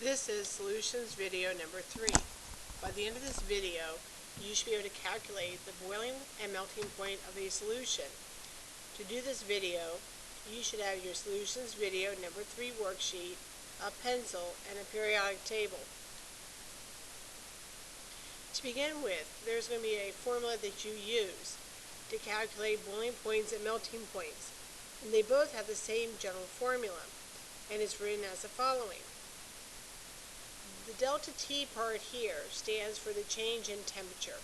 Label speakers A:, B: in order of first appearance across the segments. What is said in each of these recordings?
A: This is solutions video number 3. By the end of this video, you should be able to calculate the boiling and melting point of a solution. To do this video, you should have your solutions video number 3 worksheet, a pencil, and a periodic table. To begin with, there's going to be a formula that you use to calculate boiling points and melting points. And they both have the same general formula, and it's written as the following. The delta T part here stands for the change in temperature.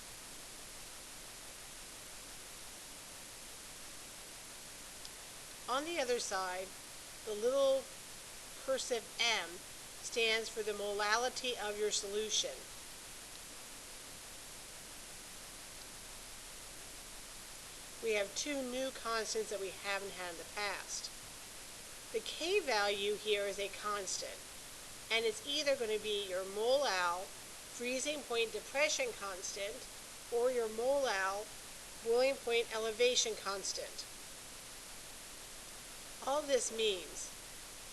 A: On the other side, the little cursive M stands for the molality of your solution. We have two new constants that we haven't had in the past. The K value here is a constant, and it's either going to be your molal freezing point depression constant or your molal boiling point elevation constant. All this means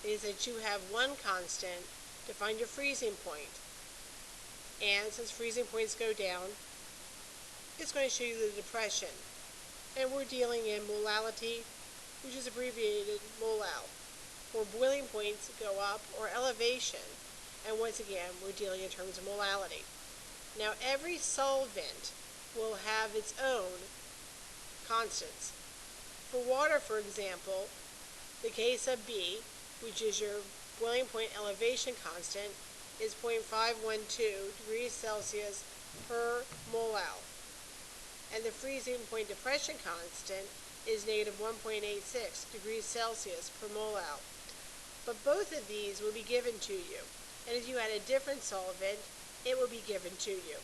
A: is that you have one constant to find your freezing point, and since freezing points go down, it's going to show you the depression, and we're dealing in molality, which is abbreviated molal, or boiling points go up, or elevation, and once again we're dealing in terms of molality. Now every solvent will have its own constants. For water, for example, the K sub B, which is your boiling point elevation constant, is 0.512 degrees Celsius per molal, and the freezing point depression constant is negative 1.86 degrees Celsius per molal. But both of these will be given to you, and if you had a different solvent, it will be given to you.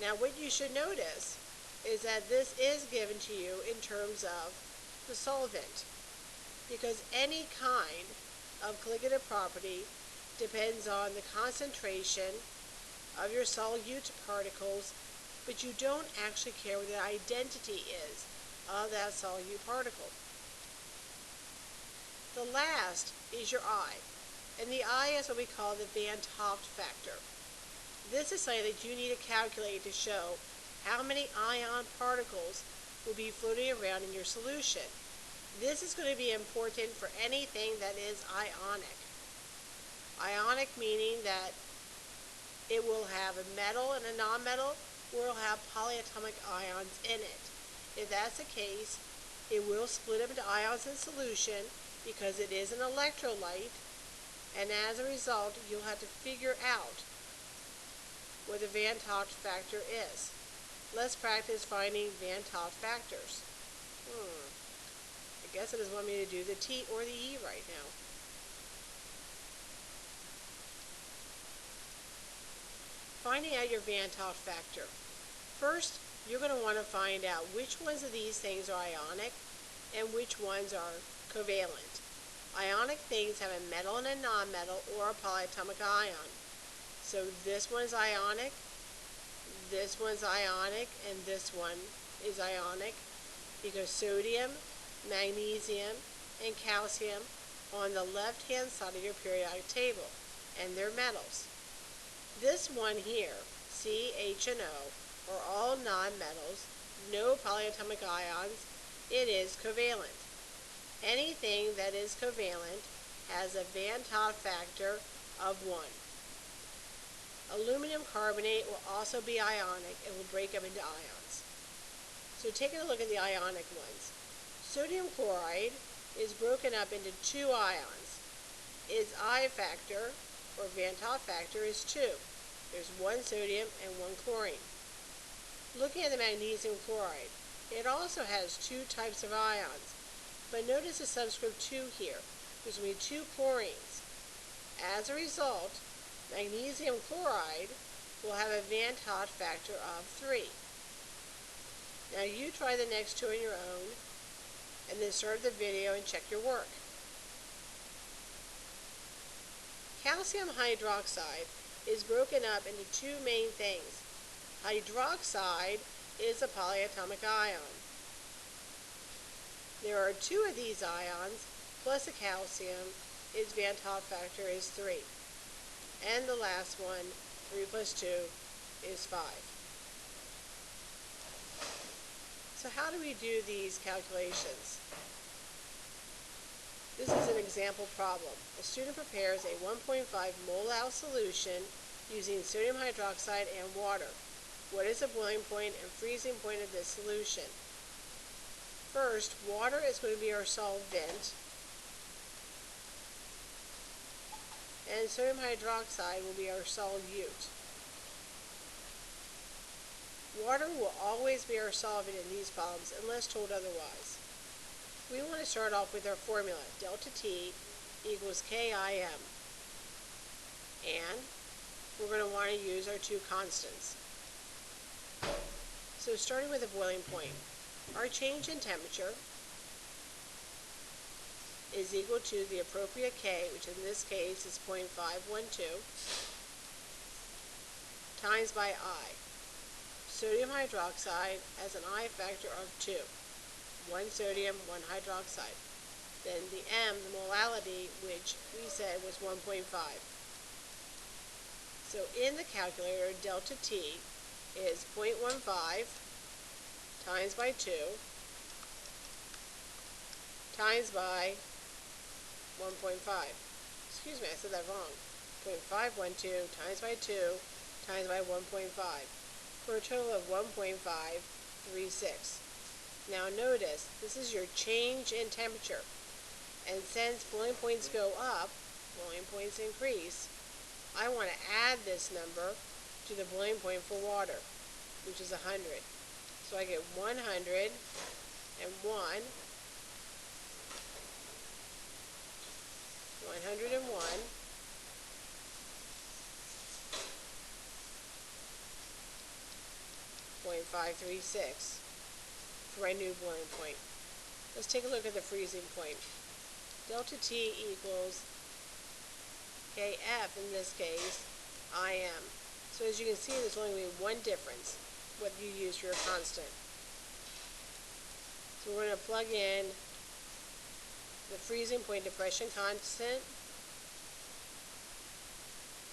A: Now what you should notice is that this is given to you in terms of the solvent, because any kind of colligative property depends on the concentration of your solute particles, but you don't actually care what the identity is of that solute particle. The last is your I, and the I is what we call the Van 't Hoff factor. This is something that you need to calculate to show how many ion particles will be floating around in your solution. This is going to be important for anything that is ionic. Ionic meaning that it will have a metal and a nonmetal, or it will have polyatomic ions in it. If that's the case, it will split up into ions in solution because it is an electrolyte, and as a result, you'll have to figure out what the Van 't Hoff factor is. Let's practice finding Van 't Hoff factors. I guess it doesn't want me to do the T or the E right now. Finding out your Van 't Hoff factor. First, you're going to want to find out which ones of these things are ionic and which ones are covalent. Ionic things have a metal and a nonmetal or a polyatomic ion. So this one is ionic, this one's ionic, and this one is ionic because sodium, magnesium, and calcium on the left-hand side of your periodic table, and they're metals. This one here, C, H, and O, are all nonmetals, no polyatomic ions. It is covalent. Anything that is covalent has a Van 't Hoff factor of 1. Aluminum carbonate will also be ionic and will break up into ions. So taking a look at the ionic ones. Sodium chloride is broken up into 2 ions. Its I factor, or Van 't Hoff factor, is 2. There's 1 sodium and 1 chlorine. Looking at the magnesium chloride, it also has 2 types of ions, but notice the subscript 2 here. There's going to be 2 chlorines. As a result, magnesium chloride will have a Van 't Hoff factor of 3. Now you try the next 2 on your own, and then start the video and check your work. Calcium hydroxide is broken up into 2 main things. Hydroxide is a polyatomic ion. There are 2 of these ions, plus a calcium. Its Van 't Hoff factor is 3. And the last one, 3 plus 2 is 5. So how do we do these calculations? This is an example problem. A student prepares a 1.5 mole solution using sodium hydroxide and water. What is the boiling point and freezing point of this solution? First, water is going to be our solvent, and sodium hydroxide will be our solute. Water will always be our solvent in these problems unless told otherwise. We want to start off with our formula. Delta T equals KIM. And we're going to want to use our two constants. So starting with the boiling point, our change in temperature is equal to the appropriate K, which in this case is 0.512, times by I. Sodium hydroxide has an I factor of 2. 1 sodium, 1 hydroxide. Then the M, the molality, which we said was 1.5. So in the calculator, delta T is 0.15 times by 2 times by 1.5. Excuse me, I said that wrong. 0.512 times by 2 times by 1.5 for a total of 1.536. Now notice, this is your change in temperature. And since boiling points go up, boiling points increase, I want to add this number to the boiling point for water, which is 100. So I get 101, 101, .536 for my new boiling point. Let's take a look at the freezing point. Delta T equals KF, in this case, IM. So as you can see, there's only going to be one difference, what you use for your constant. So we're going to plug in the freezing point depression constant,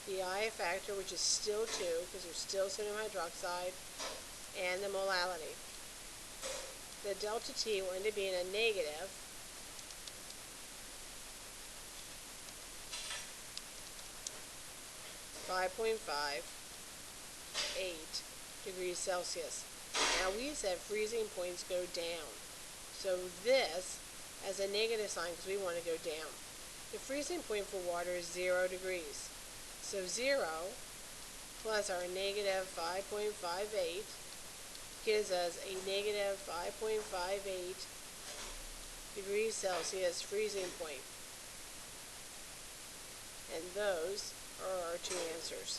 A: the I factor, which is still 2, because there's still sodium hydroxide, and the molality. The delta T will end up being a negative 5.58 degrees Celsius. Now we said freezing points go down. So this has a negative sign because we want to go down. The freezing point for water is 0 degrees. So 0 plus our negative 5.58 gives us a negative 5.58 degrees Celsius freezing point. And those are our two answers.